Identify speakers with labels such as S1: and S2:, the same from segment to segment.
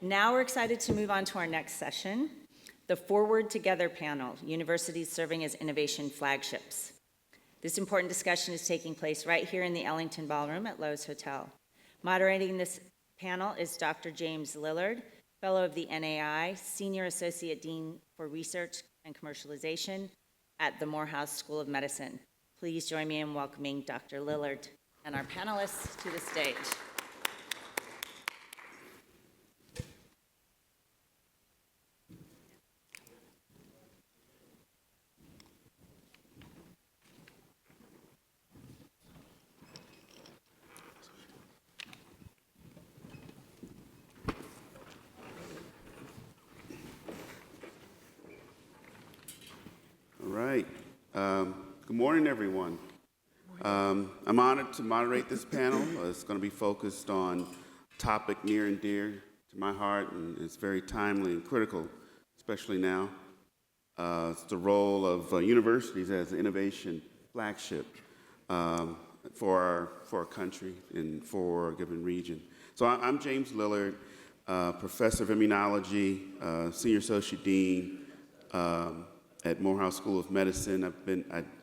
S1: Now we're excited to move on to our next session, the Forward Together panel, Universities Serving as Innovation Flagships. This important discussion is taking place right here in the Ellington Ballroom at Lowe's Hotel. Moderating this panel is Dr. James Lillard, Fellow of the FNAI, Senior Associate Dean for Research and Commercialization at the Morehouse School of Medicine. Please join me in welcoming Dr. Lillard and our panelists to the stage.
S2: All right. Good morning, everyone. I'm honored to moderate this panel. It's going to be focused on a topic near and dear to my heart, and it's very timely and critical, especially now. It's the role of universities as an innovation flagship for our country and for a given region. So I'm James Lillard, professor of immunology, senior associate dean at Morehouse School of Medicine.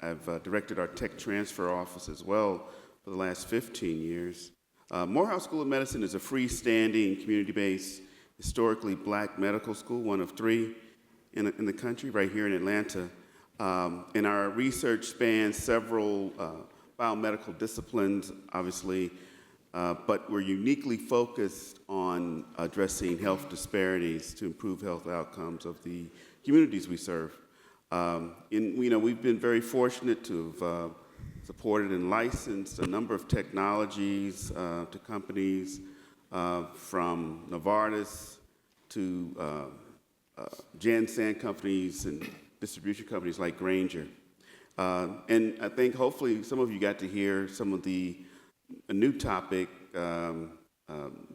S2: I've directed our tech transfer office as well for the last 15 years. Morehouse School of Medicine is a freestanding, community-based, historically black medical school, one of three in the country, right here in Atlanta. And our research spans several biomedical disciplines, obviously, but we're uniquely focused on addressing health disparities to improve health outcomes of the communities we serve. We've been very fortunate to have supported and licensed a number of technologies to companies from Novartis to Janssen companies and distribution companies like Granger. And I think hopefully some of you got to hear some of a new topic Dr.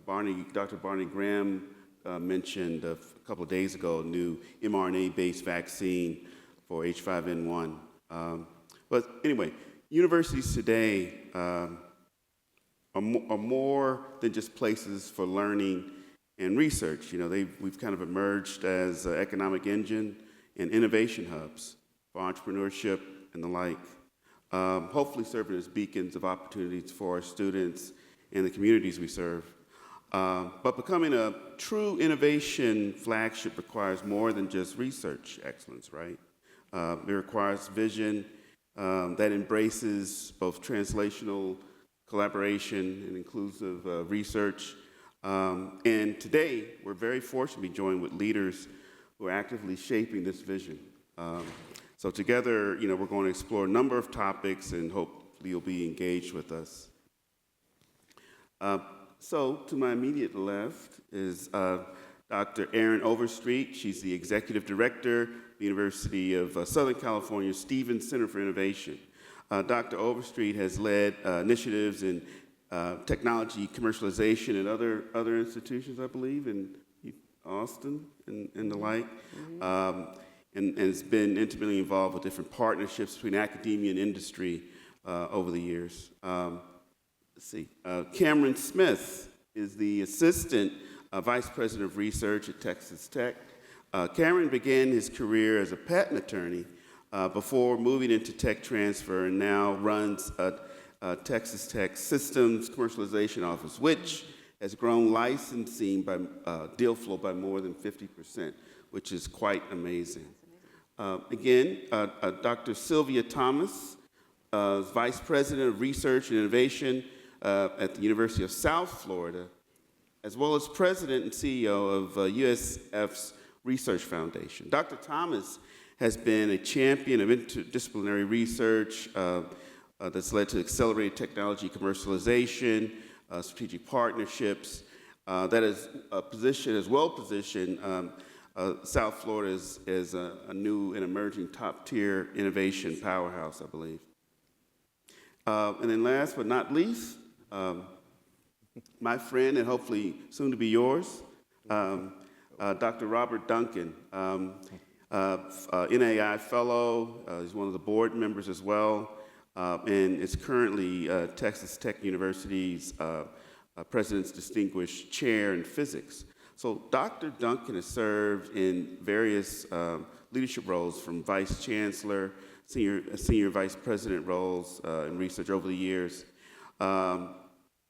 S2: Barney Graham mentioned a couple of days ago, a new mRNA-based vaccine for H5N1. But anyway, universities today are more than just places for learning and research. We've kind of emerged as an economic engine and innovation hubs for entrepreneurship and the like, hopefully serving as beacons of opportunities for our students and the communities we serve. But becoming a true innovation flagship requires more than just research excellence, right? It requires vision that embraces both translational collaboration and inclusive research. And today, we're very fortunate to be joined with leaders who are actively shaping this vision. So together, we're going to explore a number of topics and hopefully you'll be engaged with us. So to my immediate left is Dr. Erin Overstreet. She's the executive director of the University of Southern California Stevens Center for Innovation. Dr. Overstreet has led initiatives in technology commercialization and other institutions, I believe, in Austin and the like, and has been intimately involved with different partnerships between academia and industry over the years. Let's see. Cameron Smith is the assistant vice president of research at Texas Tech. Cameron began his career as a patent attorney before moving into tech transfer and now runs Texas Tech Systems Commercialization Office, which has grown licensing by deal flow by more than 50%, which is quite amazing. Dr. Sylvia Thomas is Vice President of Research and Innovation at the University of South Florida, as well as President and CEO of USF's Research Foundation. Dr. Thomas has been a champion of interdisciplinary research that's led to accelerated technology commercialization, strategic partnerships, that is well-positioned South Florida is a new and emerging top-tier innovation powerhouse, I believe. And then last but not least, my friend and hopefully soon to be yours, Dr. Robert Duncan, FNAI fellow. He's one of the board members as well, and is currently Texas Tech University's President's Distinguished Chair in Physics. So Dr. Duncan has served in various leadership roles, from vice chancellor, senior vice president roles in research over the years. And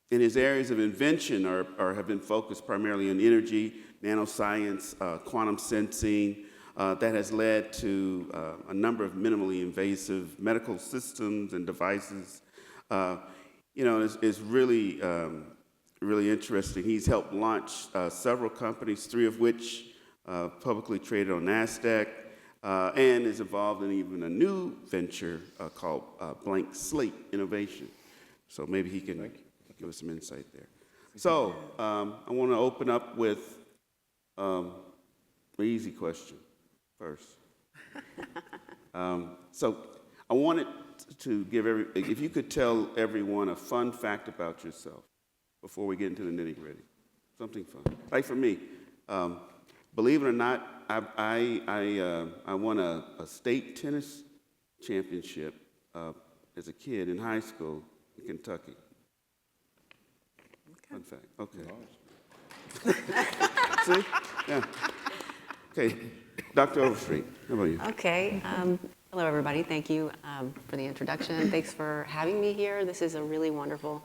S2: his areas of invention have been focused primarily on energy, nanoscience, quantum sensing. That has led to a number of minimally invasive medical systems and devices. It's really, really interesting. He's helped launch several companies, 3 of which publicly traded on NASDAQ, and is involved in even a new venture called Blank Slate Innovation. So maybe he can give us some insight there. So I want to open up with an easy question first. So I wanted to give if you could tell everyone a fun fact about yourself before we get into the nitty-gritty. Something fun. Like for me, believe it or not, I won a state tennis championship as a kid in high school in Kentucky. Fun fact. Okay. See? Yeah. Okay. Dr. Overstreet, how about you?
S3: Okay. Hello, everybody. Thank you for the introduction. Thanks for having me here. This is a really wonderful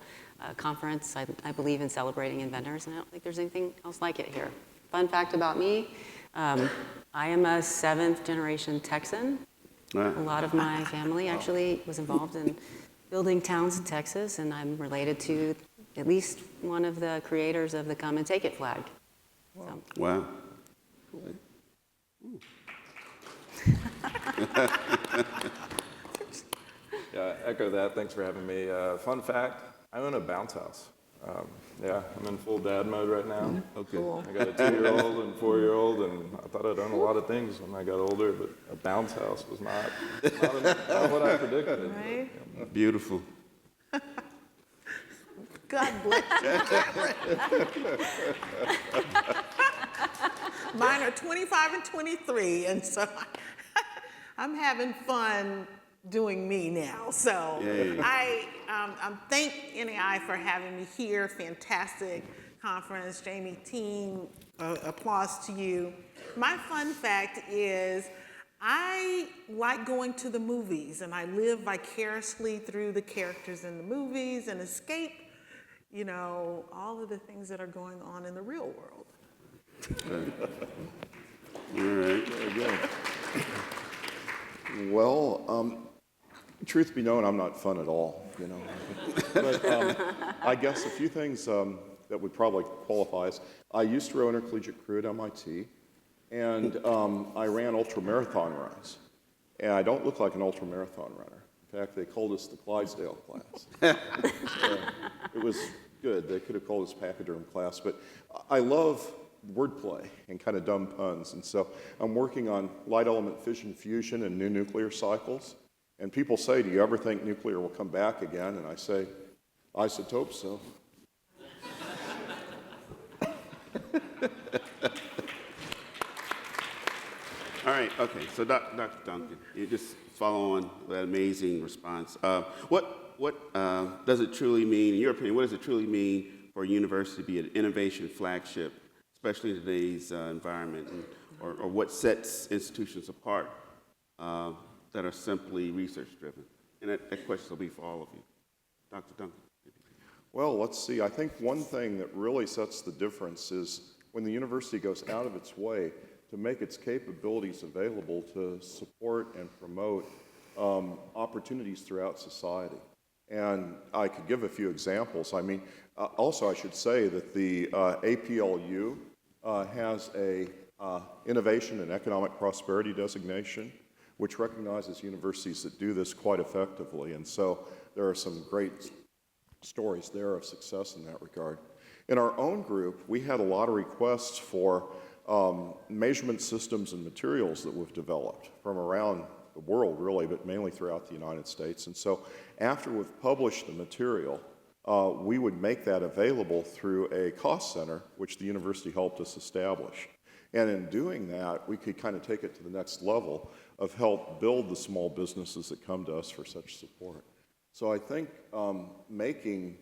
S3: conference. I believe in celebrating inventors, and I don't think there's anything else like it here. Fun fact about me, I am a 7th-generation Texan.
S2: Wow.
S3: A lot of my family actually was involved in building towns in Texas, and I'm related to at least one of the creators of the Come and Take It flag.
S2: Wow. Wow.
S4: Yeah, echo that. Thanks for having me. Fun fact, I own a bounce house. Yeah, I'm in full dad mode right now.
S2: Okay.
S5: Cool.
S4: I got a 2-year-old and 4-year-old, and I thought I'd own a lot of things when I got older, but a bounce house was not what I predicted.
S5: Right?
S4: Yeah.
S2: Beautiful.
S5: God bless you. Mine are 25 and 23, and so I'm having fun doing me now. So
S2: Yay.
S5: I thank NAI for having me here. Fantastic conference. Jamie, team, applause to you. My fun fact is I like going to the movies, and I live vicariously through the characters in the movies and escape, all of the things that are going on in the real world.
S2: All right.
S6: Very good. Well, truth be known, I'm not fun at all, But I guess a few things that would probably qualify as, I used to row intercollegiate crew at MIT, and I ran ultramarathon runs. And I don't look like an ultramarathon runner. In fact, they called us the Clydesdale class. So it was good. They could have called us pachyderm class. But I love wordplay and kind of dumb puns. And so I'm working on light element fission fusion and new nuclear cycles. And people say, do you ever think nuclear will come back again? And I say, isotopes, so.
S2: All right, okay, so Dr. Duncan, you just follow on that amazing response. What does it truly mean, in your opinion, what does it truly mean for a university to be an innovation flagship, especially in today's environment, or what sets institutions apart that are simply research-driven? And that question will be for all of you. Dr. Duncan.
S6: Well, let's see. I think one thing that really sets the difference is when the university goes out of its way to make its capabilities available to support and promote opportunities throughout society. And I could give a few examples. I mean, also I should say that the APLU has a Innovation and Economic Prosperity designation, which recognizes universities that do this quite effectively. And so there are some great stories there of success in that regard. In our own group, we had a lot of requests for measurement systems and materials that we've developed from around the world, really, but mainly throughout the United States. And so after we've published the material, we would make that available through a cost center, which the university helped us establish. And in doing that, we could kind of take it to the next level of help build the small businesses that come to us for such support. So I think making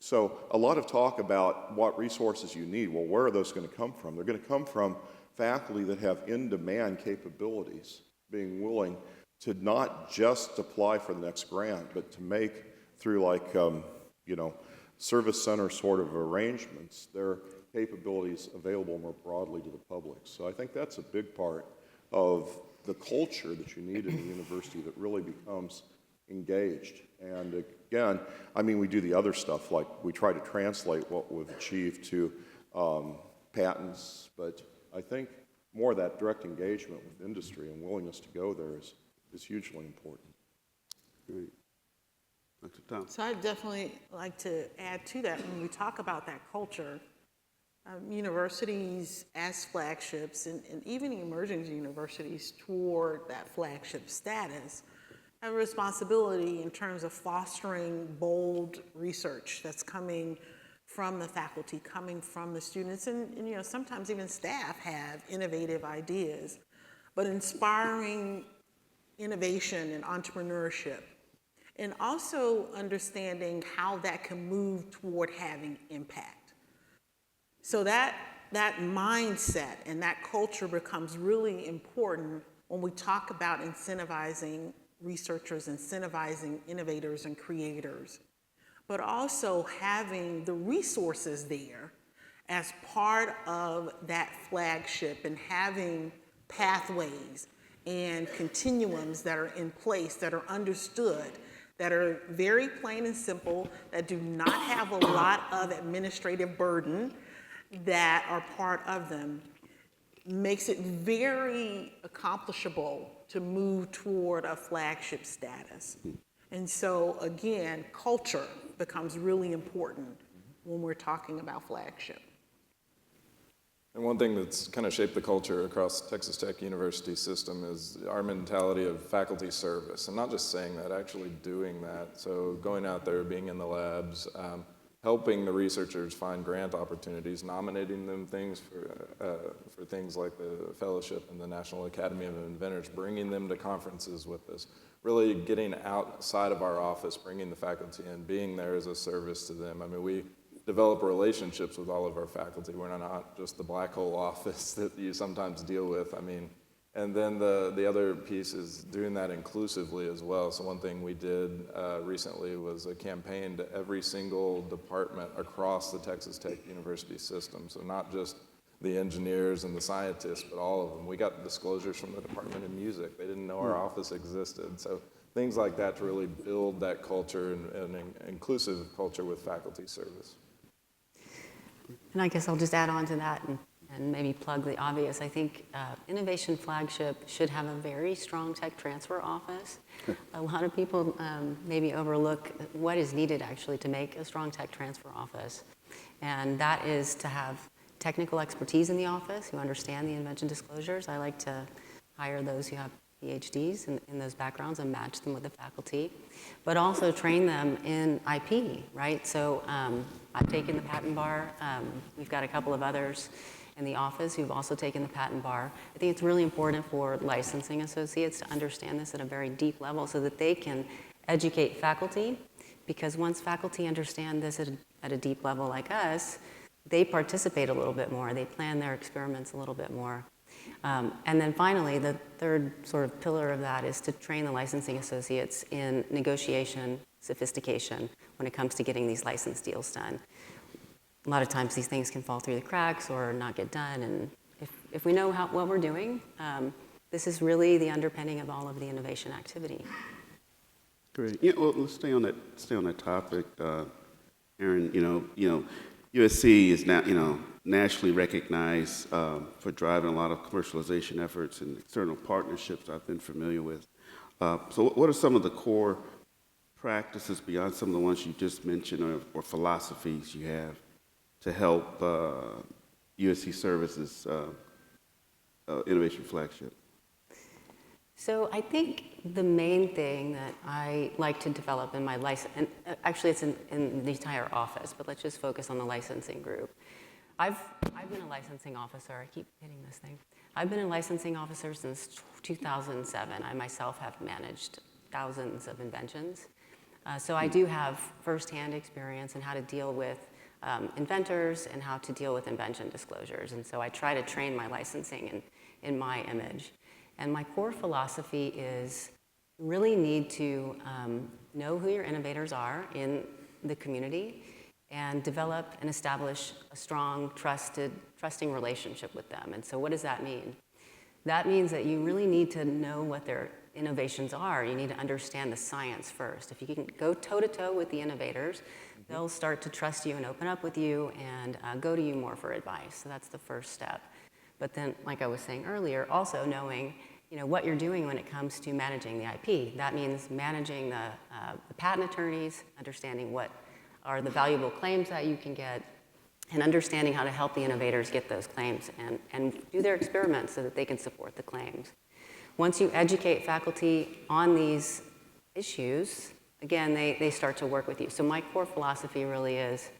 S6: So a lot of talk about what resources you need. Well, where are those going to come from? They're going to come from faculty that have in-demand capabilities, being willing to not just apply for the next grant, but to make through like, service center sort of arrangements, their capabilities available more broadly to the public. So I think that's a big part of the culture that you need in a university that really becomes engaged. And again, I mean, we do the other stuff, like we try to translate what we've achieved to patents, but I think more of that direct engagement with industry and willingness to go there is hugely important.
S2: Great. Dr. Tom.
S5: So I'd definitely like to add to that when we talk about that culture. Universities as flagships and even emerging universities toward that flagship status have a responsibility in terms of fostering bold research that's coming from the faculty, coming from the students, and sometimes even staff have innovative ideas, but inspiring innovation and entrepreneurship, and also understanding how that can move toward having impact. So that mindset and that culture becomes really important when we talk about incentivizing researchers, incentivizing innovators and creators, but also having the resources there as part of that flagship and having pathways and continuums that are in place, that are understood, that are very plain and simple, that do not have a lot of administrative burden, that are part of them, makes it very accomplishable to move toward a flagship status. And so again, culture becomes really important when we're talking about flagship.
S4: And one thing that's kind of shaped the culture across Texas Tech University system is our mentality of faculty service, and not just saying that, actually doing that. So going out there, being in the labs, helping the researchers find grant opportunities, nominating them for things like the fellowship and the National Academy of Inventors, bringing them to conferences with us, really getting outside of our office, bringing the faculty in, being there as a service to them. I mean, we develop relationships with all of our faculty. We're not just the black hole office that you sometimes deal with. I mean, and then the other piece is doing that inclusively as well. So one thing we did recently was a campaign to every single department across the Texas Tech University system. So not just the engineers and the scientists, but all of them. We got disclosures from the Department of Music. They didn't know our office existed. So things like that to really build that culture and an inclusive culture with faculty service.
S3: And I guess I'll just add on to that and maybe plug the obvious. I think Innovation Flagship should have a very strong tech transfer office. A lot of people maybe overlook what is needed actually to make a strong tech transfer office. And that is to have technical expertise in the office who understand the invention disclosures. I like to hire those who have PhDs in those backgrounds and match them with the faculty, but also train them in IP, right? So I've taken the patent bar. We've got a couple of others in the office who've also taken the patent bar. I think it's really important for licensing associates to understand this at a very deep level so that they can educate faculty, because once faculty understand this at a deep level like us, they participate a little bit more. They plan their experiments a little bit more. And then finally, the third sort of pillar of that is to train the licensing associates in negotiation, sophistication, when it comes to getting these license deals done. A lot of times these things can fall through the cracks or not get done, and if we know what we're doing, this is really the underpinning of all of the innovation activity.
S2: Great. Yeah. Well, let's stay on that topic, Erin. USC is now nationally recognized for driving a lot of commercialization efforts and external partnerships I've been familiar with. So what are some of the core practices beyond some of the ones you just mentioned or philosophies you have to help USC services Innovation Flagship?
S3: So I think the main thing that I like to develop in my license, and actually it's in the entire office, but let's just focus on the licensing group. I've been a licensing officer. I keep hitting this thing. I've been a licensing officer since 2007. I myself have managed thousands of inventions. So I do have firsthand experience in how to deal with inventors and how to deal with invention disclosures. And so I try to train my licensing in my image. And my core philosophy is you really need to know who your innovators are in the community and develop and establish a strong, trusting relationship with them. And so what does that mean? That means that you really need to know what their innovations are. You need to understand the science first. If you can go toe-to-toe with the innovators, they'll start to trust you and open up with you and go to you more for advice. So that's the first step. But then, like I was saying earlier, also knowing what you're doing when it comes to managing the IP. That means managing the patent attorneys, understanding what are the valuable claims that you can get, and understanding how to help the innovators get those claims and do their experiments so that they can support the claims. Once you educate faculty on these issues, again, they start to work with you. So my core philosophy really is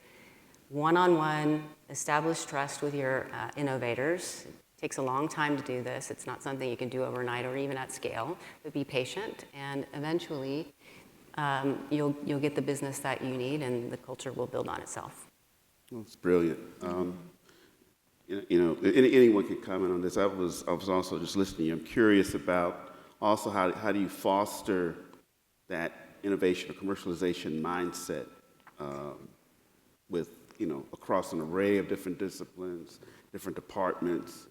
S3: one-on-one, establish trust with your innovators. It takes a long time to do this. It's not something you can do overnight or even at scale, but be patient, and eventually you'll get the business that you need, and the culture will build on itself.
S2: Well, it's brilliant. Anyone can comment on this. I was also just listening to you. I'm curious about also how do you foster that innovation or commercialization mindset with across an array of different disciplines, different departments.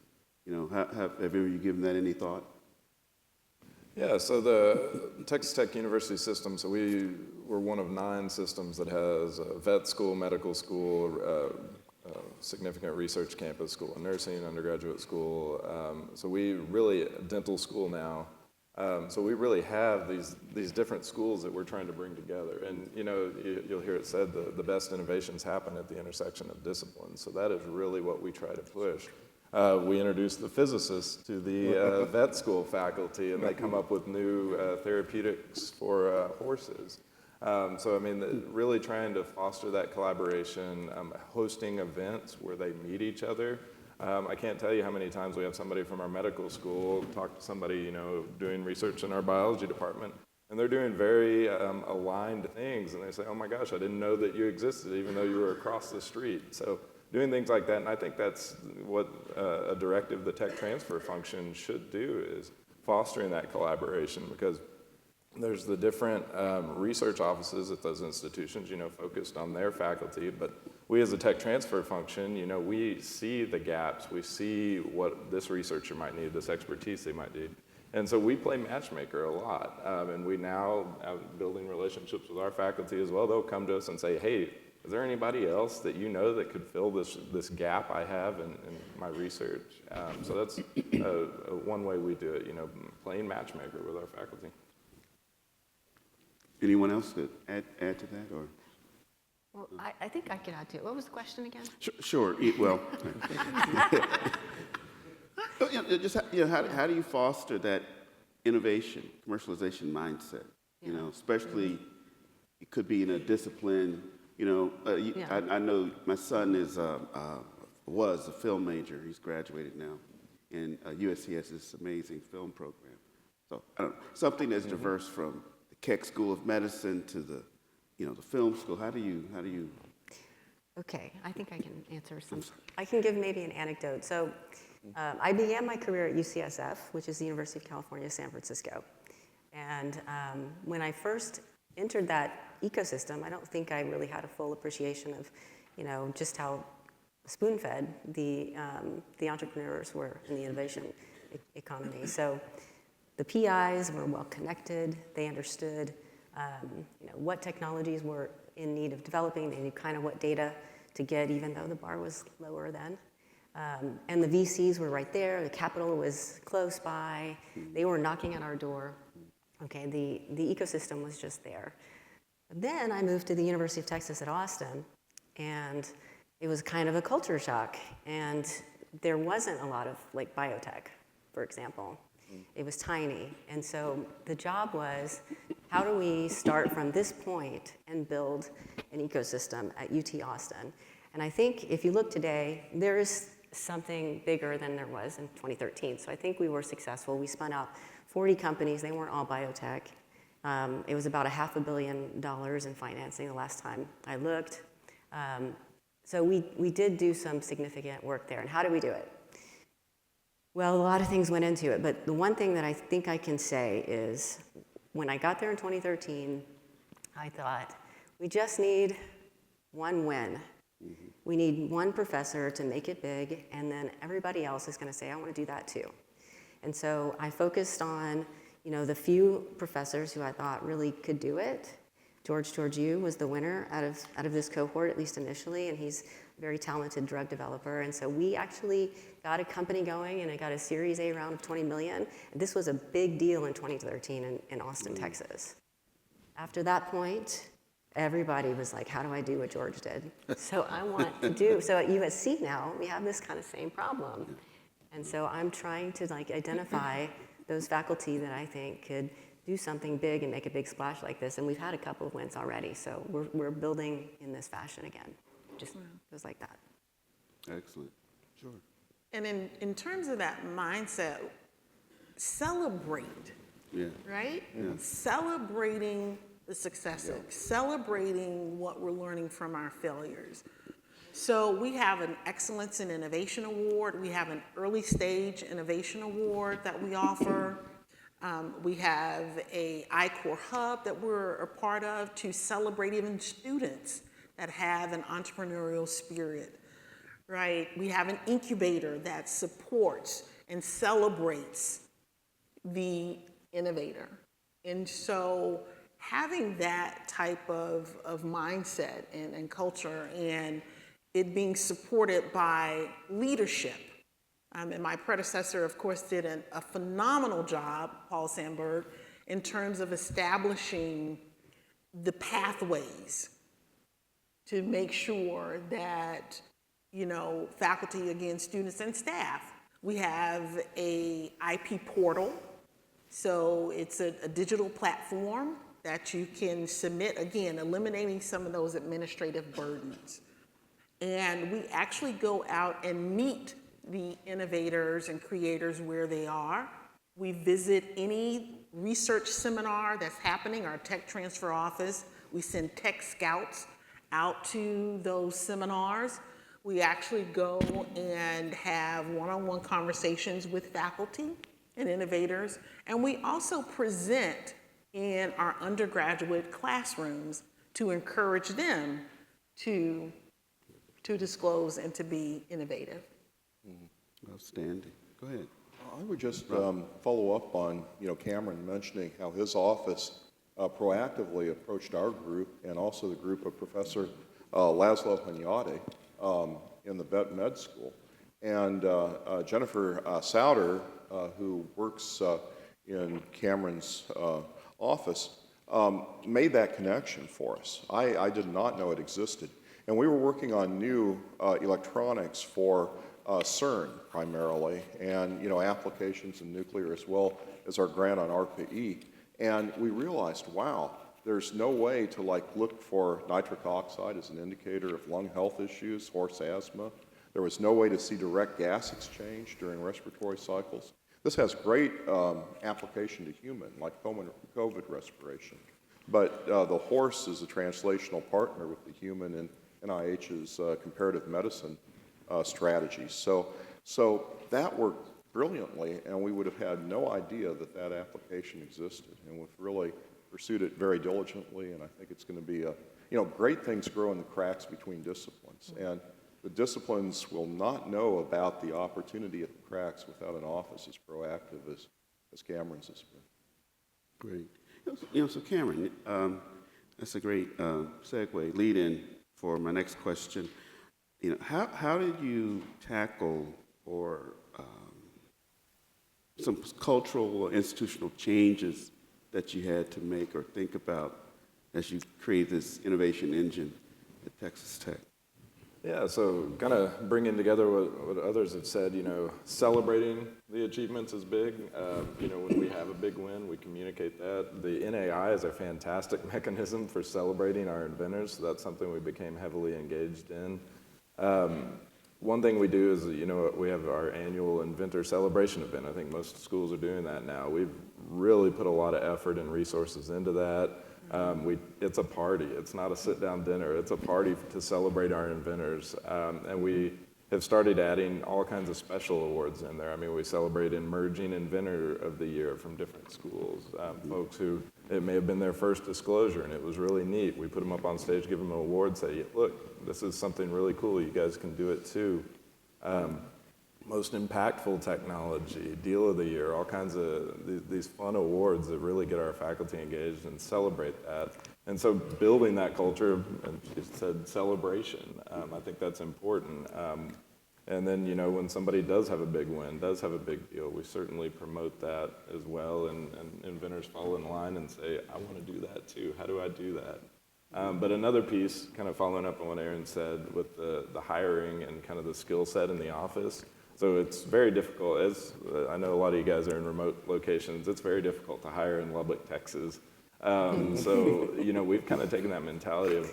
S2: Have you given that any thought?
S4: Yeah, so the Texas Tech University system, so we're one of 9 systems that has a vet school, medical school, significant research campus, school of nursing, undergraduate school. So we really, dental school now. So we really have these different schools that we're trying to bring together. And you'll hear it said, the best innovations happen at the intersection of disciplines. So that is really what we try to push. We introduced the physicists to the vet school faculty, and they come up with new therapeutics for horses. So, I mean, really trying to foster that collaboration, hosting events where they meet each other. I can't tell you how many times we have somebody from our medical school talk to somebody, doing research in our biology department, and they're doing very aligned things, and they say, oh my gosh, I didn't know that you existed, even though you were across the street. So doing things like that, and I think that's what a directive the tech transfer function should do, is fostering that collaboration, because there's the different research offices at those institutions, focused on their faculty, but we as a tech transfer function, we see the gaps, we see what this researcher might need, this expertise they might need. And so we play matchmaker a lot, and we now are building relationships with our faculty as well. They'll come to us and say, hey, is there anybody else that that could fill this gap I have in my research? So that's one way we do it, playing matchmaker with our faculty.
S2: Anyone else could add to that, or?
S3: Well, I think I could add to it. What was the question again?
S2: Sure. Well, how do you foster that innovation, commercialization mindset? Especially it could be in a discipline. I know my son was a film major. He's graduated now, and USC has this amazing film program. So something that's diverse from the Keck School of Medicine to the film school. How do you?
S3: Okay, I think I can answer some. I can give maybe an anecdote. So I began my career at UCSF, which is the University of California, San Francisco. And when I first entered that ecosystem, I don't think I really had a full appreciation of, just how spoon-fed the entrepreneurs were in the innovation economy. So the PIs were well connected. They understood, what technologies were in need of developing. They knew kind of what data to get, even though the bar was lower then. And the VCs were right there. The capital was close by. They were knocking at our door. Okay, the ecosystem was just there. Then I moved to the University of Texas at Austin, and it was kind of a culture shock. And there wasn't a lot of biotech, for example. It was tiny. And so the job was, how do we start from this point and build an ecosystem at UT Austin? And I think if you look today, there is something bigger than there was in 2013. So I think we were successful. We spun out 40 companies. They weren't all biotech. It was about $500 million in financing the last time I looked. So we did do some significant work there. And how did we do it? Well, a lot of things went into it, but the one thing that I think I can say is when I got there in 2013, I thought, we just need one win. We need one professor to make it big, and then everybody else is going to say, I want to do that too. And so I focused on, the few professors who I thought really could do it. George Georgiou was the winner out of this cohort, at least initially, and he's a very talented drug developer. And so we actually got a company going, and I got a Series A round of $20 million. And this was a big deal in 2013 in Austin, Texas. After that point, everybody was like, how do I do what George did? So I want to do, so at USC now, we have this kind of same problem. And so I'm trying to identify those faculty that I think could do something big and make a big splash like this. And we've had a couple of wins already, so we're building in this fashion again. Just goes like that.
S2: Excellent. Sure.
S5: And in terms of that mindset, celebrate, right?
S2: Yeah.
S5: Celebrating the successes, celebrating what we're learning from our failures. So we have an Excellence in Innovation Award. We have an Early Stage Innovation Award that we offer. We have a I-Core Hub that we're a part of to celebrate even students that have an entrepreneurial spirit, right? We have an incubator that supports and celebrates the innovator. And so having that type of mindset and culture and it being supported by leadership. And my predecessor, of course, did a phenomenal job, Paul Sandberg, in terms of establishing the pathways to make sure that, faculty, again, students and staff, we have a IP portal. So it's a digital platform that you can submit, again, eliminating some of those administrative burdens. And we actually go out and meet the innovators and creators where they are. We visit any research seminar that's happening, our tech transfer office. We send tech scouts out to those seminars. We actually go and have one-on-one conversations with faculty and innovators. And we also present in our undergraduate classrooms to encourage them to disclose and to be innovative.
S2: Outstanding. Go ahead.
S6: I would just follow up on, Cameron mentioning how his office proactively approached our group and also the group of Professor Laszlo Hunyadi in the vet med school. And Jennifer Souter, who works in Cameron's office, made that connection for us. I did not know it existed. And we were working on new electronics for CERN primarily, and applications in nuclear as well as our grant on RPE. And we realized, wow, there's no way to look for nitric oxide as an indicator of lung health issues, horse asthma. There was no way to see direct gas exchange during respiratory cycles. This has great application to human, like COVID respiration. But the horse is a translational partner with the human in NIH's comparative medicine strategies. So that worked brilliantly, and we would have had no idea that that application existed. And we've really pursued it very diligently, and I think it's going to be great things grow in the cracks between disciplines. And the disciplines will not know about the opportunity at the cracks without an office as proactive as Cameron's has been.
S2: Great. So Cameron, that's a great segue, lead-in for my next question. How did you tackle some cultural or institutional changes that you had to make or think about as you create this innovation engine at Texas Tech?
S4: Yeah, so kind of bringing together what others have said, celebrating the achievements is big. When we have a big win, we communicate that. The NAI is a fantastic mechanism for celebrating our inventors, so that's something we became heavily engaged in. one thing we do is, we have our annual Inventor Celebration event. I think most schools are doing that now. We've really put a lot of effort and resources into that. It's a party. It's not a sit-down dinner. It's a party to celebrate our inventors. And we have started adding all kinds of special awards in there. I mean, we celebrate Emerging Inventor of the Year from different schools. Folks who, it may have been their first disclosure, and it was really neat. We put them up on stage, give them an award, say, look, this is something really cool. You guys can do it too. Most impactful technology, Deal of the Year, all kinds of these fun awards that really get our faculty engaged and celebrate that. And so building that culture, and she said celebration, I think that's important. And then, when somebody does have a big win, does have a big deal, we certainly promote that as well, and inventors fall in line and say, I want to do that too. How do I do that? But another piece, kind of following up on what Erin said with the hiring and kind of the skill set in the office. So it's very difficult, as I know a lot of you guys are in remote locations, it's very difficult to hire in Lubbock, Texas. So, we've kind of taken that mentality of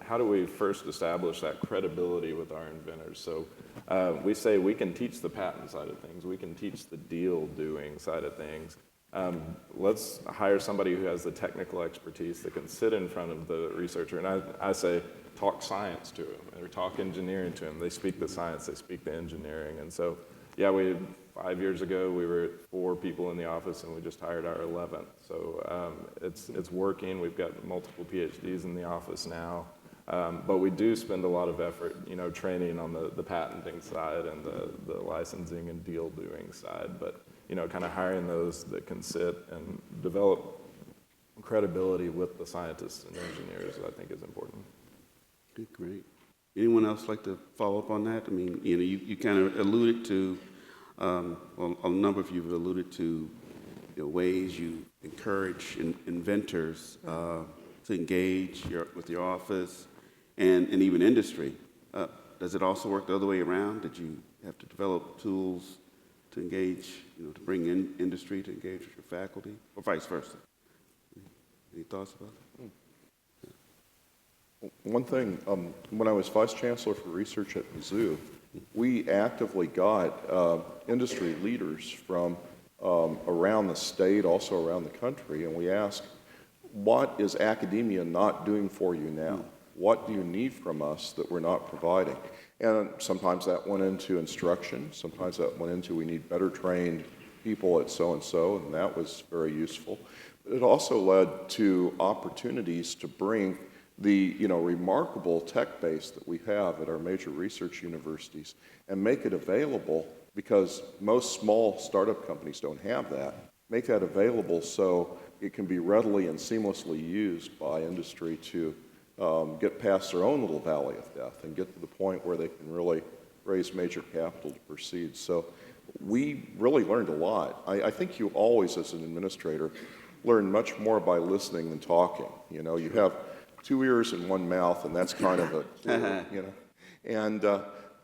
S4: how do we first establish that credibility with our inventors? So we say we can teach the patent side of things, we can teach the deal doing side of things. Let's hire somebody who has the technical expertise that can sit in front of the researcher. And I say, talk science to them, or talk engineering to them. They speak the science, they speak the engineering. And so, 5 years ago, we were at 4 people in the office, and we just hired our 11th. So it's working. We've got multiple PhDs in the office now. But we do spend a lot of effort, training on the patenting side and the licensing and deal doing side. But, kind of hiring those that can sit and develop credibility with the scientists and engineers, I think is important.
S2: Okay, great. Anyone else like to follow up on that? I mean, you kind of alluded to, well, a number of you have alluded to ways you encourage inventors to engage with your office and even industry. Does it also work the other way around? Did you have to develop tools to engage, to bring in industry to engage with your faculty, or vice versa? Any thoughts about that?
S6: One thing, when I was Vice Chancellor for Research at Mizzou, we actively got industry leaders from around the state, also around the country, and we asked, what is academia not doing for you now? What do you need from us that we're not providing? And sometimes that went into instruction, sometimes that went into we need better trained people at so-and-so, and that was very useful. But it also led to opportunities to bring the remarkable tech base that we have at our major research universities and make it available, because most small startup companies don't have that, make that available so it can be readily and seamlessly used by industry to get past their own little valley of death and get to the point where they can really raise major capital to proceed. So we really learned a lot. I think you always, as an administrator, learn much more by listening than talking. You have 2 ears and 1 mouth, and that's kind of a clue, And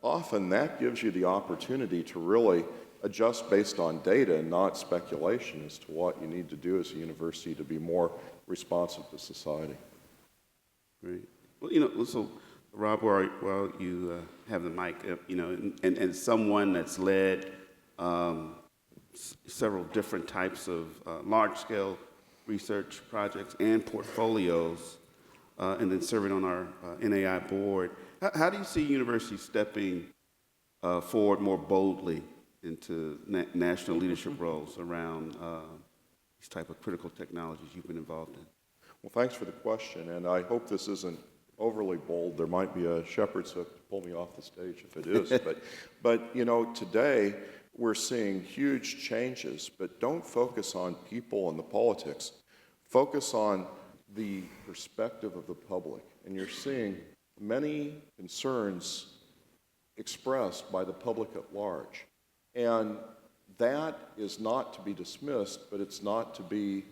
S6: often that gives you the opportunity to really adjust based on data and not speculation as to what you need to do as a university to be more responsive to society.
S2: Great. Well, so Rob, while you have the mic, and someone that's led several different types of large-scale research projects and portfolios, and then serving on our NAI board, how do you see universities stepping forward more boldly into national leadership roles around these type of critical technologies you've been involved in?
S6: Well, thanks for the question, and I hope this isn't overly bold. There might be a shepherd's hook to pull me off the stage if it is. but today we're seeing huge changes, but don't focus on people and the politics. Focus on the perspective of the public, and you're seeing many concerns expressed by the public at large. And that is not to be dismissed, but it's not to be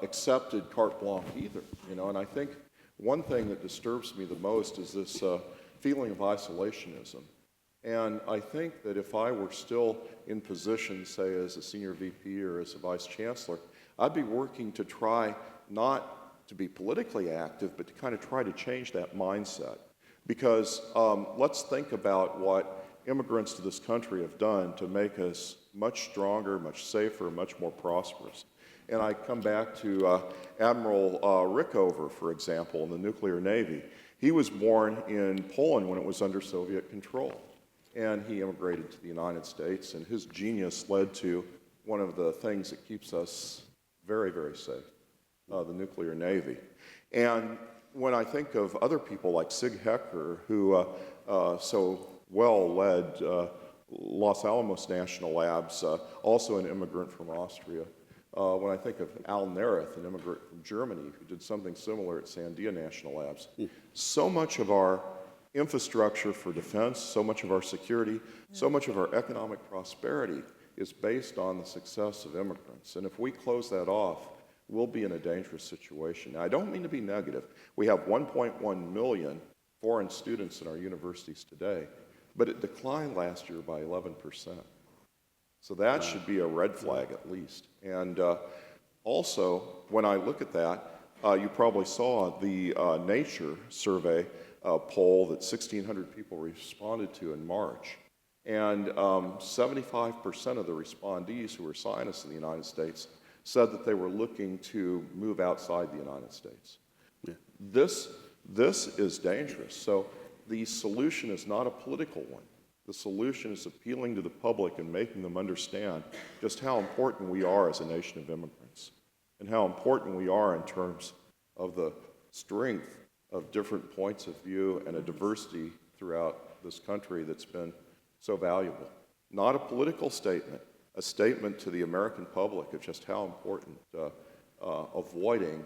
S6: accepted carte blanche either. And I think one thing that disturbs me the most is this feeling of isolationism. And I think that if I were still in position, say as a senior VP or as a vice chancellor, I'd be working to try not to be politically active, but to kind of try to change that mindset. Because let's think about what immigrants to this country have done to make us much stronger, much safer, much more prosperous. And I come back to Admiral Rickover, for example, in the nuclear navy. He was born in Poland when it was under Soviet control. And he immigrated to the United States, and his genius led to one of the things that keeps us very, very safe, the nuclear navy. And when I think of other people like Sig Hecker, who so well led Los Alamos National Labs, also an immigrant from Austria. When I think of Al Nerith, an immigrant from Germany, who did something similar at Sandia National Labs. So much of our infrastructure for defense, so much of our security, so much of our economic prosperity is based on the success of immigrants. And if we close that off, we'll be in a dangerous situation. Now, I don't mean to be negative. We have 1.1 million foreign students in our universities today, but it declined last year by 11%. So that should be a red flag at least. And also, when I look at that, you probably saw the Nature survey poll that 1,600 people responded to in March. And 75% of the respondees who were scientists in the United States said that they were looking to move outside the United States. Yeah. This is dangerous. So the solution is not a political one. The solution is appealing to the public and making them understand just how important we are as a nation of immigrants and how important we are in terms of the strength of different points of view and a diversity throughout this country that's been so valuable. Not a political statement, a statement to the American public of just how important avoiding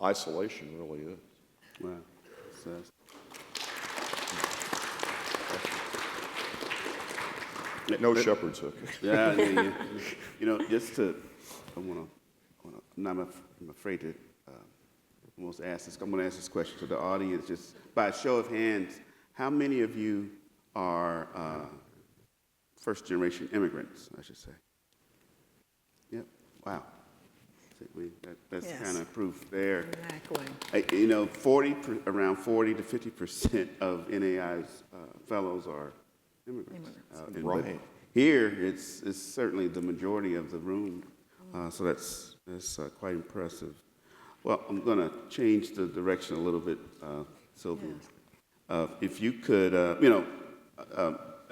S6: isolation really is.
S2: Wow.
S6: No shepherd's hook.
S2: Yeah, yeah. You know, just to, I'm afraid to almost ask this. I'm going to ask this question to the audience, just by a show of hands. How many of you are first-generation immigrants, I should say? Yep. Wow. That's
S5: Yes.
S2: kind of proof there.
S5: Exactly.
S2: You know, around 40 to 50% of NAI's fellows are immigrants.
S6: Right.
S2: But here, it's certainly the majority of the room, so that's quite impressive. Well, I'm going to change the direction a little bit, Sylvia.
S5: Yes.
S2: If you could,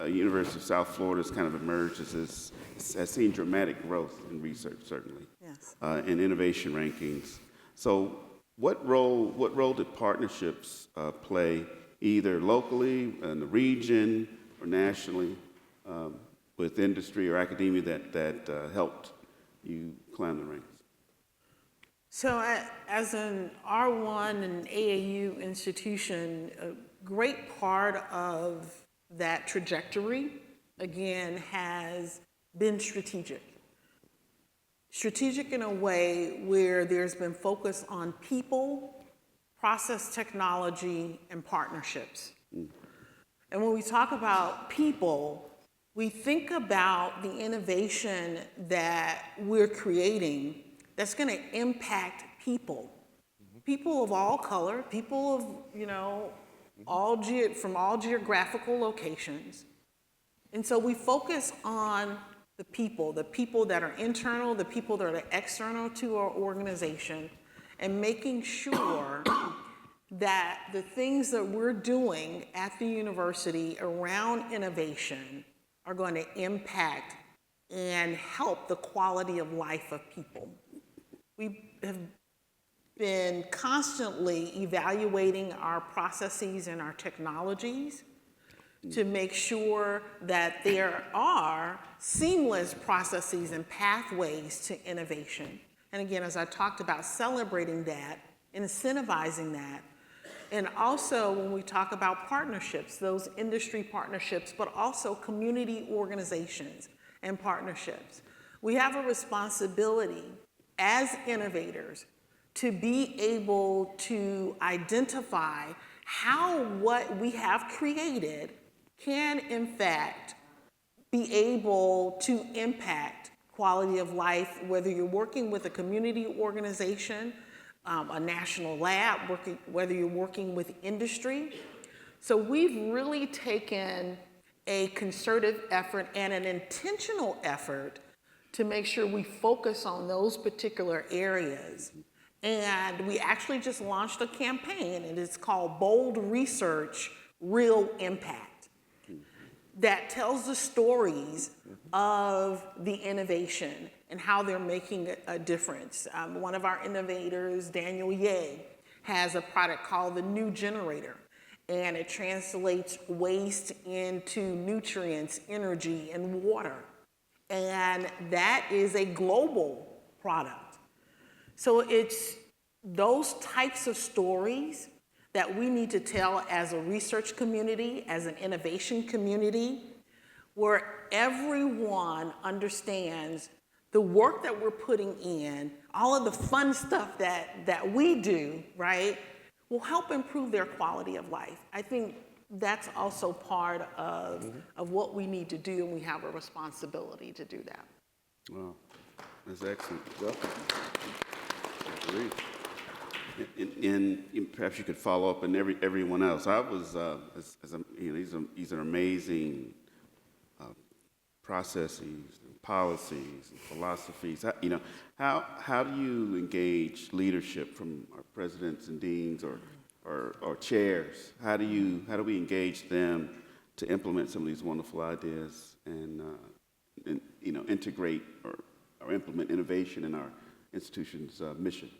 S2: University of South Florida has kind of emerged as has seen dramatic growth in research, certainly,
S5: Yes.
S2: in innovation rankings. So, what role did partnerships play, either locally in the region or nationally, with industry or academia that helped you climb the ranks?
S5: So as an R1 and AAU institution, a great part of that trajectory, again, has been strategic. Strategic in a way where there's been focus on people, process technology, and partnerships. And when we talk about people, we think about the innovation that we're creating that's going to impact people. People of all color, people of, from all geographical locations. And so we focus on the people that are internal, the people that are external to our organization, and making sure that the things that we're doing at the university around innovation are going to impact and help the quality of life of people. We have been constantly evaluating our processes and our technologies to make sure that there are seamless processes and pathways to innovation. And again, as I talked about, celebrating that, incentivizing that, and also when we talk about partnerships, those industry partnerships, but also community organizations and partnerships. We have a responsibility as innovators to be able to identify how what we have created can in fact be able to impact quality of life, whether you're working with a community organization, a national lab, whether you're working with industry. So we've really taken a concerted effort and an intentional effort to make sure we focus on those particular areas. And we actually just launched a campaign, and it's called Bold Research, Real Impact, that tells the stories of the innovation and how they're making a difference. One of our innovators, Daniel Ye, has a product called the New Generator, and it translates waste into nutrients, energy, and water. And that is a global product. So it's those types of stories that we need to tell as a research community, as an innovation community, where everyone understands the work that we're putting in, all of the fun stuff that we do, right, will help improve their quality of life. I think that's also part of what we need to do, and we have a responsibility to do that.
S2: Wow, that's excellent. Welcome. Agreed. And perhaps you could follow up, and everyone else. I was, these are amazing processes, and policies, and philosophies. How do you engage leadership from our presidents and deans or chairs? How do we engage them to implement some of these wonderful ideas and integrate or implement innovation in our institution's mission?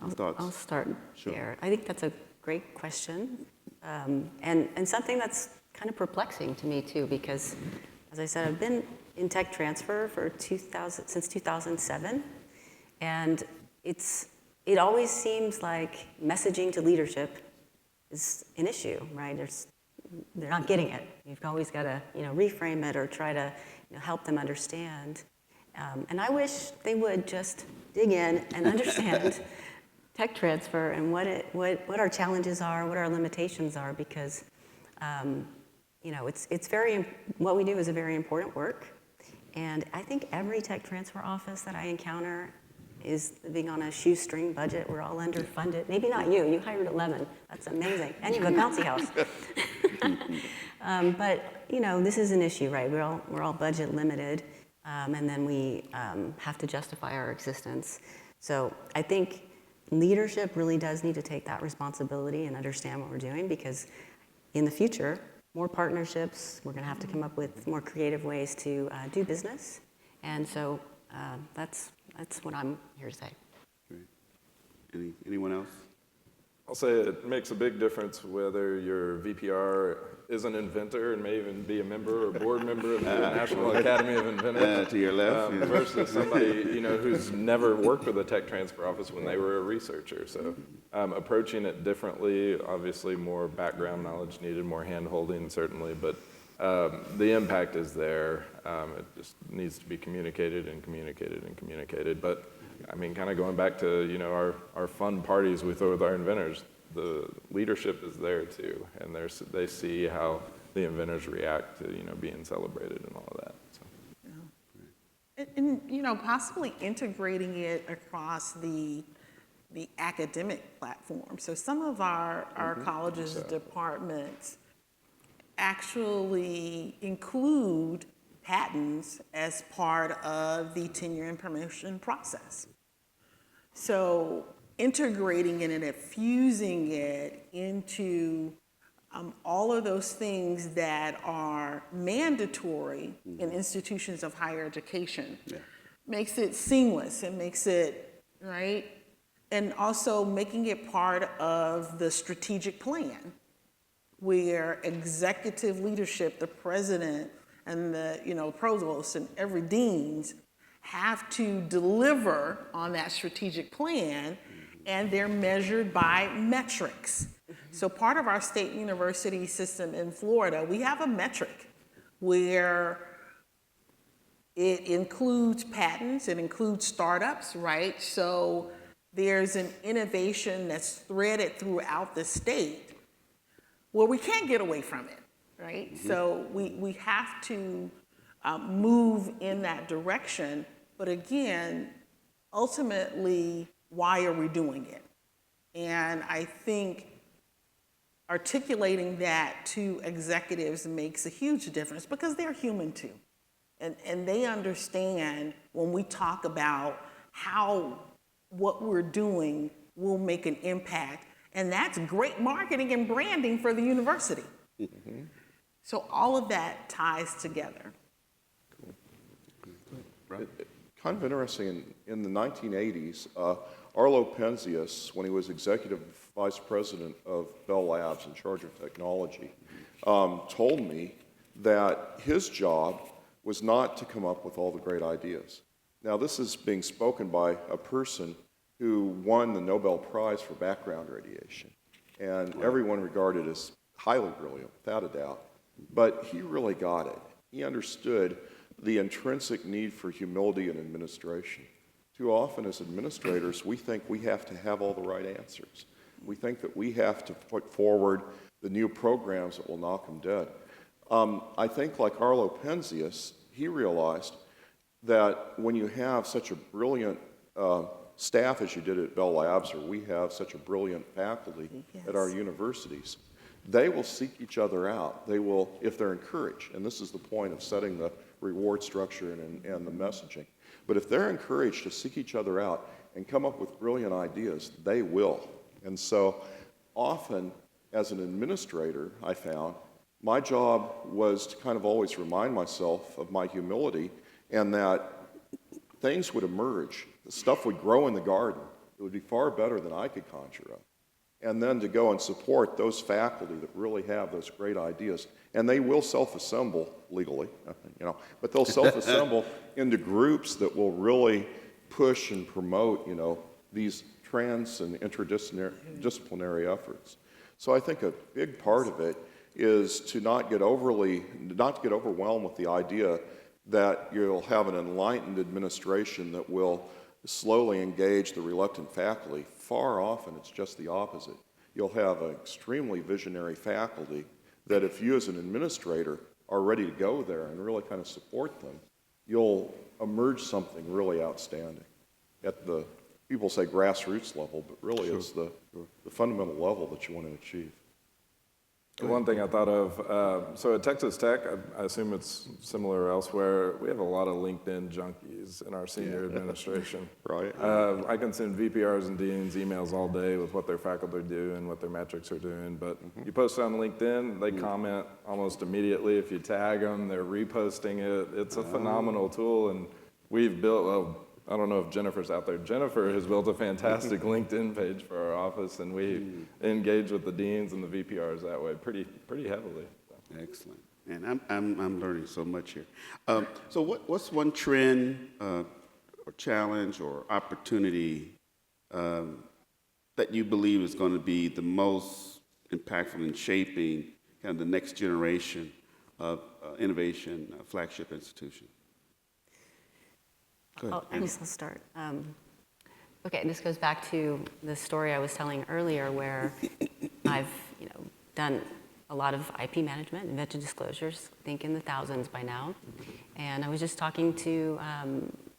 S3: I'll start
S2: Sure.
S3: there. I think that's a great question, and something that's kind of perplexing to me too, because as I said, I've been in tech transfer since 2007, and it always seems like messaging to leadership is an issue, right? They're not getting it. You've always got to reframe it or try to help them understand. And I wish they would just dig in and understand tech transfer and what our challenges are, what our limitations are, because what we do is a very important work. And I think every tech transfer office that I encounter is living on a shoestring budget. We're all underfunded. Maybe not you. You hired 11. That's amazing. And you have a bouncy house. But this is an issue, right? We're all budget limited, and then we have to justify our existence. So I think leadership really does need to take that responsibility and understand what we're doing, because in the future, more partnerships, we're going to have to come up with more creative ways to do business. And so that's what I'm here to say.
S2: Great. Anyone else?
S4: I'll say it makes a big difference whether your VPR is an inventor and may even be a member or board member of the National Academy of Inventors.
S2: To your left.
S4: Versus somebody who's never worked with a tech transfer office when they were a researcher. So approaching it differently, obviously more background knowledge needed, more hand-holding certainly, but the impact is there. It just needs to be communicated and communicated and communicated. But I mean, kind of going back to our fun parties we throw with our inventors, the leadership is there too, and they see how the inventors react to being celebrated and all of that. So.
S5: And possibly integrating it across the academic platform. So some of our colleges, departments actually include patents as part of the tenure and promotion process. So integrating it and infusing it into all of those things that are mandatory in institutions of higher education makes it seamless. It makes it, right? And also making it part of the strategic plan, where executive leadership, the president and the provost and every deans have to deliver on that strategic plan, and they're measured by metrics. So part of our state university system in Florida, we have a metric where it includes patents, it includes startups, right? So there's an innovation that's threaded throughout the state where we can't get away from it, right? So we have to move in that direction, but again, ultimately, why are we doing it? And I think articulating that to executives makes a huge difference because they're human too. And they understand when we talk about how what we're doing will make an impact. And that's great marketing and branding for the university. Mm-hmm. So all of that ties together.
S6: Right. Kind of interesting, in the 1980s, Arlo Penzias, when he was executive vice president of Bell Labs in charge of technology, told me that his job was not to come up with all the great ideas. Now, this is being spoken by a person who won the Nobel Prize for background radiation, and everyone regarded as highly brilliant, without a doubt. But he really got it. He understood the intrinsic need for humility in administration. Too often as administrators, we think we have to have all the right answers. We think that we have to put forward the new programs that will knock them dead. I think like Arlo Penzias, he realized that when you have such a brilliant staff as you did at Bell Labs, or we have such a brilliant faculty at our universities, they will seek each other out. They will, if they're encouraged, and this is the point of setting the reward structure and the messaging. But if they're encouraged to seek each other out and come up with brilliant ideas, they will. And so often, as an administrator, I found, my job was to kind of always remind myself of my humility and that things would emerge. The stuff would grow in the garden. It would be far better than I could conjure up. And then to go and support those faculty that really have those great ideas. And they will self-assemble legally, but they'll self-assemble into groups that will really push and promote, these trans and interdisciplinary efforts. So I think a big part of it is to not get overwhelmed with the idea that you'll have an enlightened administration that will slowly engage the reluctant faculty. Far often, it's just the opposite. You'll have an extremely visionary faculty that if you as an administrator are ready to go there and really kind of support them, you'll emerge something really outstanding at the, people say grassroots level, but really it's the fundamental level that you want to achieve.
S4: One thing I thought of, so at Texas Tech, I assume it's similar elsewhere, we have a lot of LinkedIn junkies in our senior administration.
S6: Right.
S4: I can send VPRs and deans emails all day with what their faculty are doing, what their metrics are doing, but you post it on LinkedIn, they comment almost immediately. If you tag them, they're reposting it. It's a phenomenal tool, and we've built, well, I don't know if Jennifer's out there. Jennifer has built a fantastic LinkedIn page for our office, and we engage with the deans and the VPRs that way pretty heavily. So.
S2: Excellent. And I'm learning so much here. So what's one trend or challenge or opportunity that you believe is going to be the most impactful in shaping kind of the next generation of innovation flagship institution?
S3: I guess I'll start. Okay, this goes back to the story I was telling earlier where I've done a lot of IP management, invention disclosures, I think in the thousands by now. And I was just talking to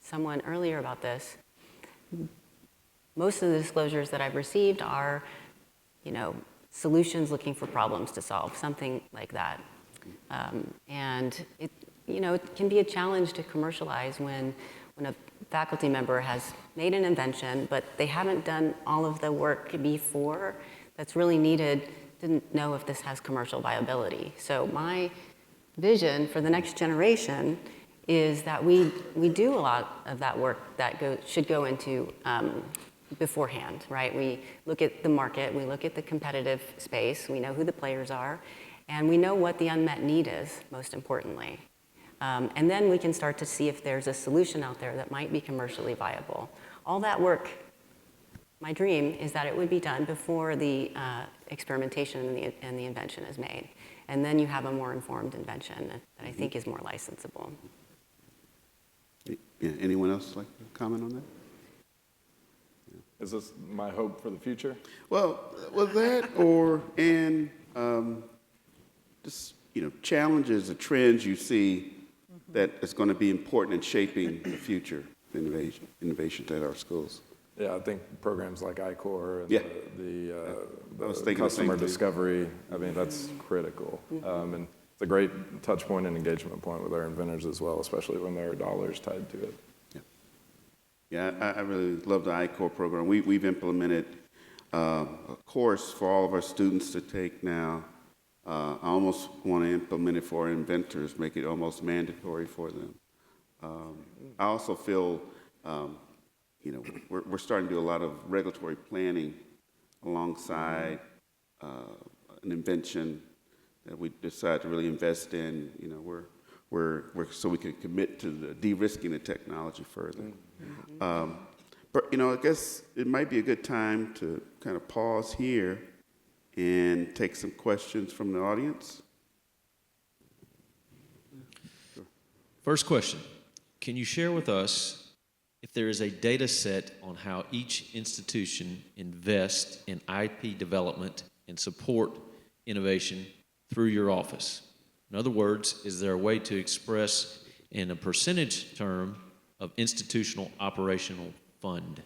S3: someone earlier about this. Most of the disclosures that I've received are, solutions looking for problems to solve, something like that. And it can be a challenge to commercialize when a faculty member has made an invention, but they haven't done all of the work before that's really needed, didn't know if this has commercial viability. So my vision for the next generation is that we do a lot of that work that should go into beforehand, right? We look at the market, we look at the competitive space, we know who the players are, and we know what the unmet need is, most importantly. And then we can start to see if there's a solution out there that might be commercially viable. All that work, my dream is that it would be done before the experimentation and the invention is made. And then you have a more informed invention that I think is more licensable.
S2: Yeah, anyone else like to comment on that?
S4: Is this my hope for the future?
S2: Well, that just challenges or trends you see that is going to be important in shaping the future innovation at our schools.
S4: Yeah, I think programs like I-Core and
S2: Yeah.
S4: the
S2: I was thinking the same
S4: customer
S2: thing.
S4: discovery, I mean, that's critical. And it's a great touch point and engagement point with our inventors as well, especially when there are dollars tied to it.
S2: Yeah, I really love the I-Core program. We've implemented a course for all of our students to take now. I almost want to implement it for our inventors, make it almost mandatory for them. I also feel, we're starting to do a lot of regulatory planning alongside an invention that we decide to really invest in. So we can commit to the de-risking the technology further. But I guess it might be a good time to kind of pause here and take some questions from the audience.
S7: First question, can you share with us if there is a data set on how each institution invests in IP development and support innovation through your office? In other words, is there a way to express in a percentage term of institutional operational fund?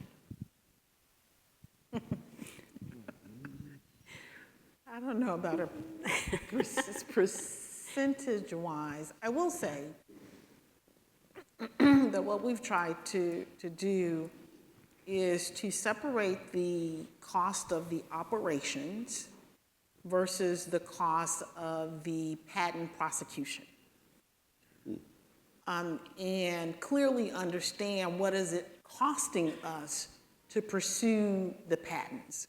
S5: I don't know about a percentage-wise. I will say that what we've tried to do is to separate the cost of the operations versus the cost of the patent prosecution. And clearly understand what is it costing us to pursue the patents,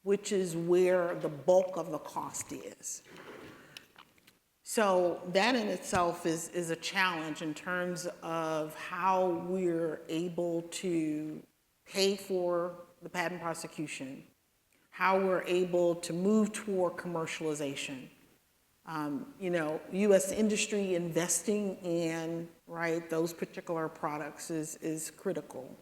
S5: which is where the bulk of the cost is. So that in itself is a challenge in terms of how we're able to pay for the patent prosecution, how we're able to move toward commercialization. U.S. industry investing in, those particular products is critical.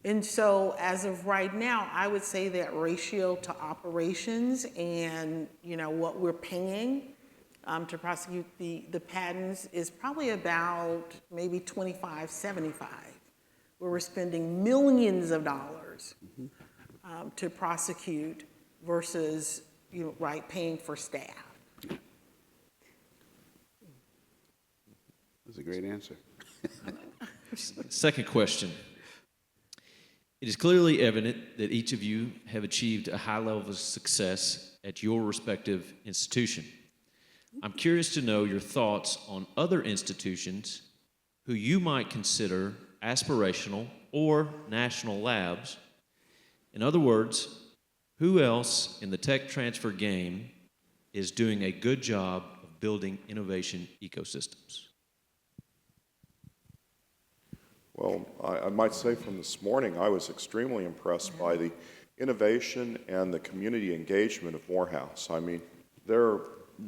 S5: And so as of right now, I would say that ratio to operations and, what we're paying to prosecute the patents is probably about maybe 25-75, where we're spending millions of dollars to prosecute versus, paying for staff.
S2: That's a great answer.
S7: Second question. It is clearly evident that each of you have achieved a high level of success at your respective institution. I'm curious to know your thoughts on other institutions who you might consider aspirational or national labs. In other words, who else in the tech transfer game is doing a good job of building innovation ecosystems?
S6: Well, I might say from this morning, I was extremely impressed by the innovation and the community engagement of Morehouse. I mean, they're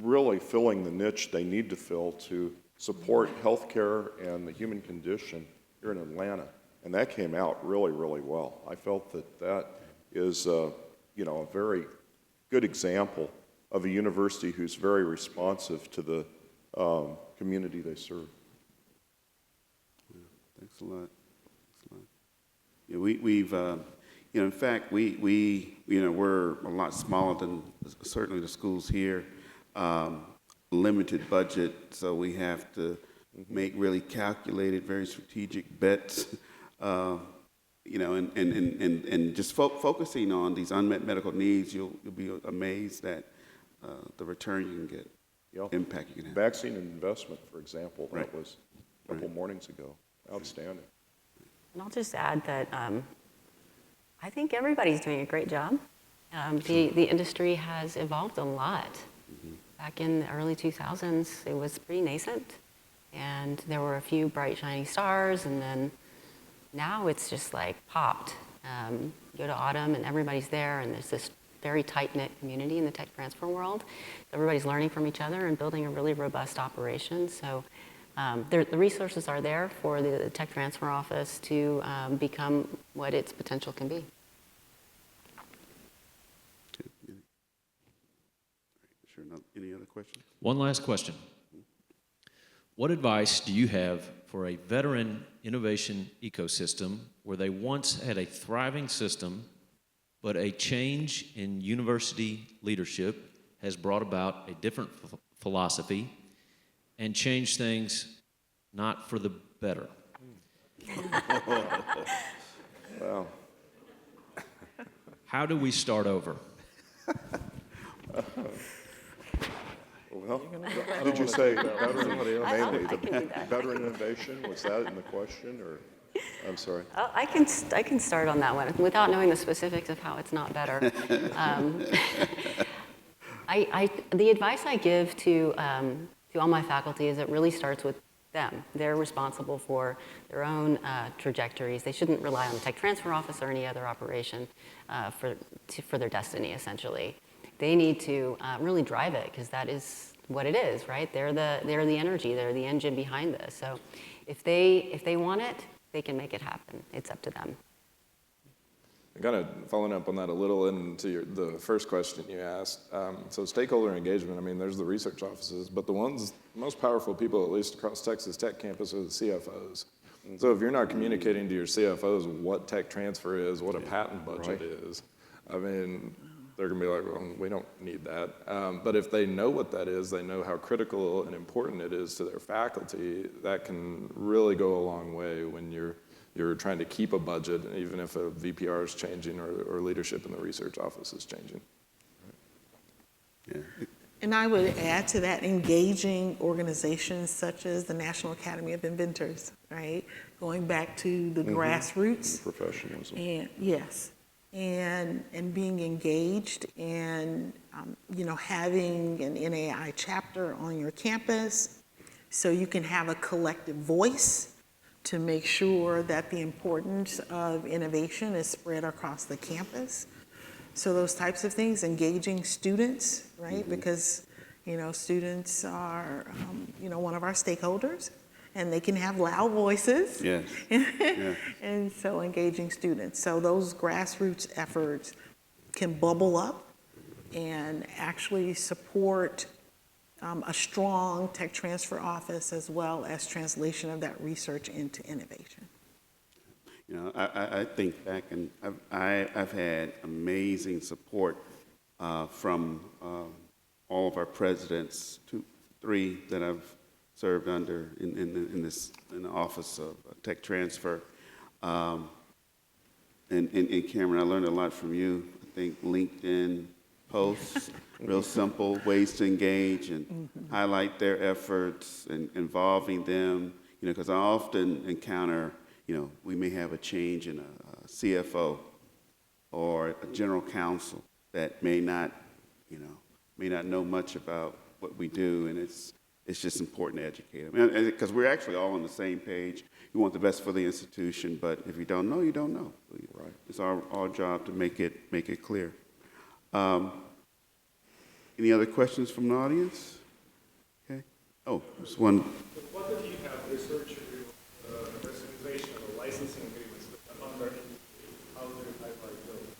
S6: really filling the niche they need to fill to support healthcare and the human condition here in Atlanta. And that came out really, really well. I felt that is, a very good example of a university who's very responsive to the community they serve.
S2: Thanks a lot. Yeah, we've, in fact, we're a lot smaller than certainly the schools here. Limited budget, so we have to make really calculated, very strategic bets. And just focusing on these unmet medical needs, you'll be amazed at the return you can get, impact you can have.
S6: Vaccine investment, for example, that was a couple mornings ago. Outstanding.
S3: And I'll just add that I think everybody's doing a great job. The industry has evolved a lot. Back in the early 2000s, it was pretty nascent, and there were a few bright, shining stars, and then now it's just like popped. Go to Autumn, and everybody's there, and there's this very tight-knit community in the tech transfer world. Everybody's learning from each other and building a really robust operation. So the resources are there for the tech transfer office to become what its potential can be.
S2: Sure. Any other questions?
S7: One last question. What advice do you have for a veteran innovation ecosystem where they once had a thriving system, but a change in university leadership has brought about a different philosophy and changed things not for the better.
S6: Wow.
S7: How do we start over?
S6: Well, did you say veteran, mainly the veteran innovation? Was that in the question, or? I'm sorry.
S3: I can start on that one without knowing the specifics of how it's not better. The advice I give to all my faculty is it really starts with them. They're responsible for their own trajectories. They shouldn't rely on the tech transfer office or any other operation for their destiny, essentially. They need to really drive it, because that is what it is, right? They're the energy, they're the engine behind this. So if they want it, they can make it happen. It's up to them.
S4: Kind of following up on that a little into the first question you asked. So stakeholder engagement, I mean, there's the research offices, but the most powerful people, at least across Texas Tech campus, are the CFOs. So if you're not communicating to your CFOs what tech transfer is, what a patent budget is, I mean, they're going to be like, well, we don't need that. But if they know what that is, they know how critical and important it is to their faculty, that can really go a long way when you're trying to keep a budget, even if a VPR is changing or leadership in the research office is changing.
S2: Yeah.
S5: And I would add to that, engaging organizations such as the National Academy of Inventors, right? Going back to the grassroots.
S6: Professionalism.
S5: And yes, and being engaged, and having an NAI chapter on your campus, so you can have a collective voice to make sure that the importance of innovation is spread across the campus. So those types of things, engaging students, right? Because, students are, one of our stakeholders, and they can have loud voices.
S2: Yes. Yeah.
S5: And so engaging students. So those grassroots efforts can bubble up and actually support a strong tech transfer office, as well as translation of that research into innovation.
S2: I think back, and I've had amazing support from all of our presidents, 3 that I've served under in the Office of Tech Transfer. And Cameron, I learned a lot from you. I think LinkedIn posts, real simple ways to engage and highlight their efforts and involving them, because I often encounter, we may have a change in a CFO or a general counsel that may not know much about what we do, and it's just important to educate them. Because we're actually all on the same page. We want the best for the institution, but if you don't know, you don't know. Right. It's our job to make it clear. Any other questions from the audience? Okay. Oh, there's one.
S8: What if you have research commercialization or licensing agreements with another entity? How do you highlight those?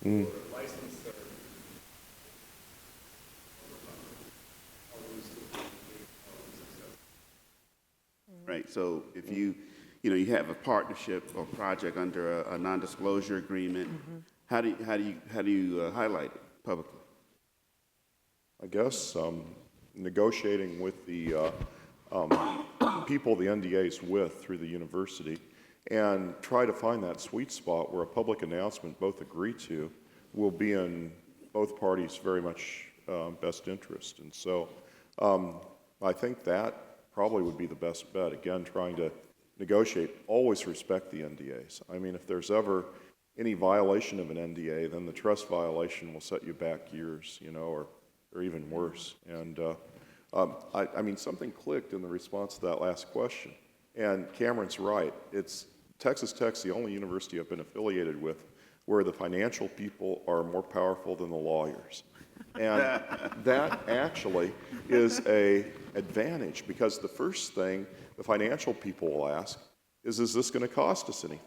S8: Or licensor?
S2: Right. So if you have a partnership or project under a non-disclosure agreement, how do you highlight it publicly?
S6: I guess negotiating with the people the NDA is with through the university, and try to find that sweet spot where a public announcement both agree to will be in both parties' very much best interest. And so I think that probably would be the best bet. Again, trying to negotiate, always respect the NDAs. I mean, if there's ever any violation of an NDA, then the trust violation will set you back years, or even worse. And I mean, something clicked in the response to that last question. And Cameron's right. Texas Tech's the only university I've been affiliated with where the financial people are more powerful than the lawyers. And that actually is an advantage, because the first thing the financial people will ask is this going to cost us anything?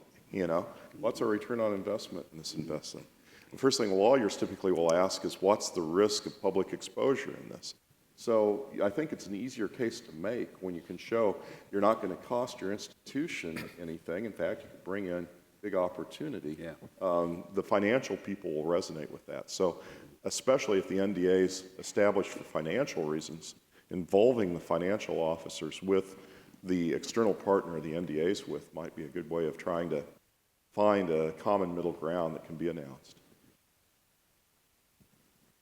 S6: What's our return on investment in this investment? The first thing the lawyers typically will ask is, what's the risk of public exposure in this? So I think it's an easier case to make when you can show you're not going to cost your institution anything. In fact, you could bring in big opportunity.
S2: Yeah.
S6: The financial people will resonate with that. So especially if the NDA is established for financial reasons, involving the financial officers with the external partner the NDA is with might be a good way of trying to find a common middle ground that can be announced.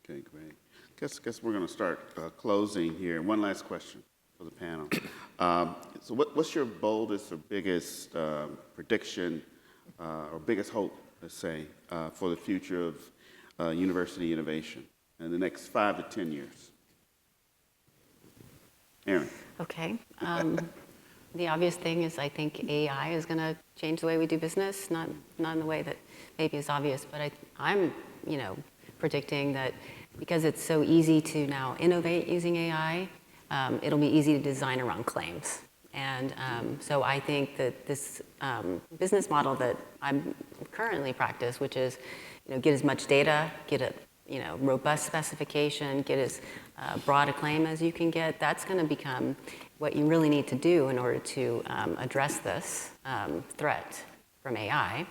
S2: Okay, great. Guess we're going to start closing here. One last question for the panel. So what's your boldest or biggest prediction or biggest hope, let's say, for the future of university innovation in the next 5 to 10 years? Erin.
S3: Okay. The obvious thing is I think AI is going to change the way we do business, not in the way that maybe is obvious, but I'm predicting that because it's so easy to now innovate using AI, it'll be easy to design around claims. And so I think that this business model that I'm currently practice, which is get as much data, get a robust specification, get as broad a claim as you can get, that's going to become what you really need to do in order to address this threat from AI.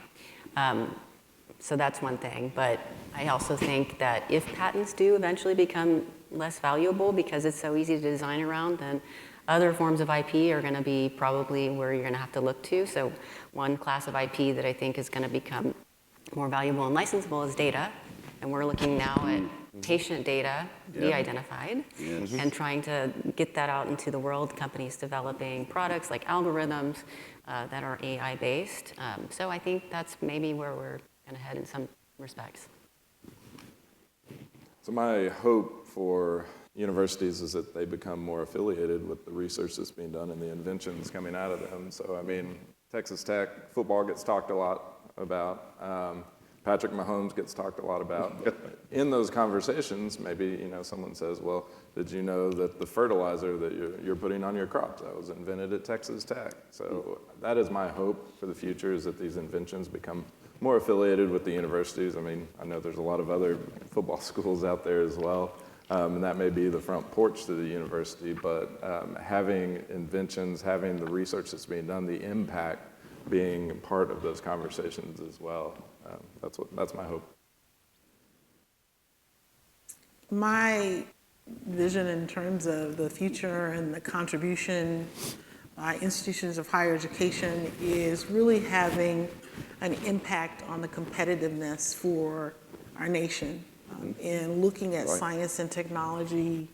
S3: So that's one thing, but I also think that if patents do eventually become less valuable because it's so easy to design around, then other forms of IP are going to be probably where you're going to have to look to. So one class of IP that I think is going to become more valuable and licensable is data, and we're looking now at patient data de-identified and trying to get that out into the world, companies developing products like algorithms that are AI-based. So I think that's maybe where we're going to head in some respects.
S4: So my hope for universities is that they become more affiliated with the research that's being done and the inventions coming out of them. So, I mean, Texas Tech football gets talked a lot about. Patrick Mahomes gets talked a lot about. But in those conversations, maybe someone says, well, did you know that the fertilizer that you're putting on your crops, that was invented at Texas Tech? So that is my hope for the future, is that these inventions become more affiliated with the universities. I mean, I know there's a lot of other football schools out there as well, and that may be the front porch to the university, but having inventions, having the research that's being done, the impact being part of those conversations as well. That's my hope.
S5: My vision in terms of the future and the contribution by institutions of higher education is really having an impact on the competitiveness for our nation in looking at science and technology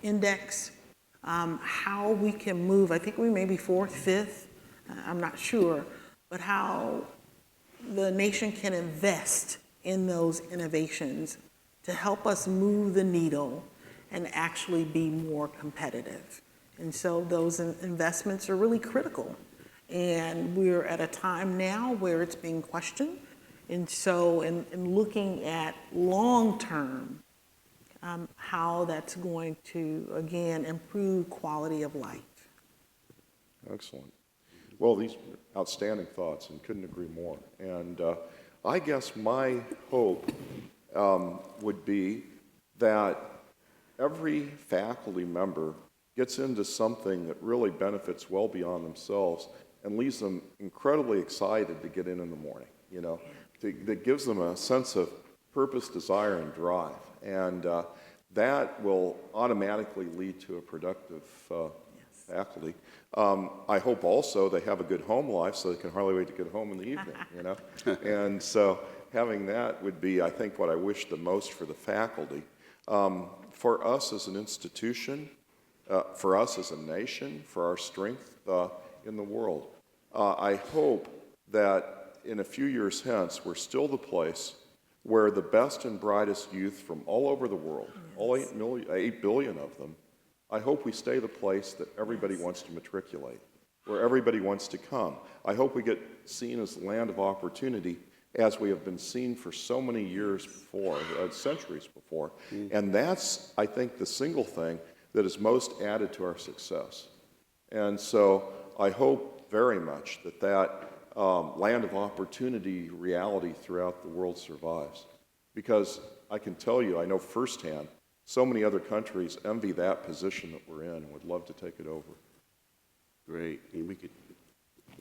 S5: index, how we can move. I think we may be 4th, 5th, I'm not sure, but how the nation can invest in those innovations to help us move the needle and actually be more competitive. And so those investments are really critical. And we're at a time now where it's being questioned. And so in looking at long-term, how that's going to, again, improve quality of life.
S6: Excellent. Well, these are outstanding thoughts, and couldn't agree more. And I guess my hope would be that every faculty member gets into something that really benefits well beyond themselves and leaves them incredibly excited to get in the morning, that gives them a sense of purpose, desire, and drive. And that will automatically lead to a productive faculty. I hope also they have a good home life so they can hardly wait to get home in the evening, And so having that would be, I think, what I wish the most for the faculty. For us as an institution, for us as a nation, for our strength in the world, I hope that in a few years hence, we're still the place where the best and brightest youth from all over the world, all 8 billion of them, I hope we stay the place that everybody wants to matriculate, where everybody wants to come. I hope we get seen as the land of opportunity as we have been seen for so many years before, centuries before. And that's, I think, the single thing that is most added to our success. And so I hope very much that that land of opportunity reality throughout the world survives. Because I can tell you, I know firsthand, so many other countries envy that position that we're in and would love to take it over.
S2: Great. And we could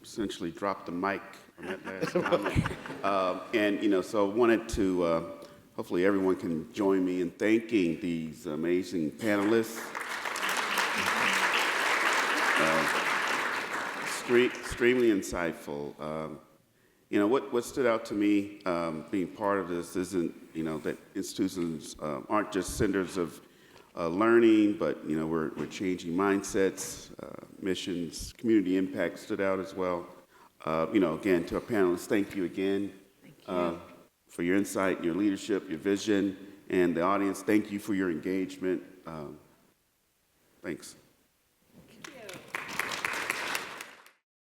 S2: essentially drop the mic on that last comment. And, so I wanted to, hopefully everyone can join me in thanking these amazing panelists. Extremely insightful. What stood out to me being part of this isn't, that institutions aren't just centers of learning, but, we're changing mindsets, missions, community impact stood out as well. Again, to our panelists, thank you again for your insight, your leadership, your vision, and the audience, thank you for your engagement. Thanks.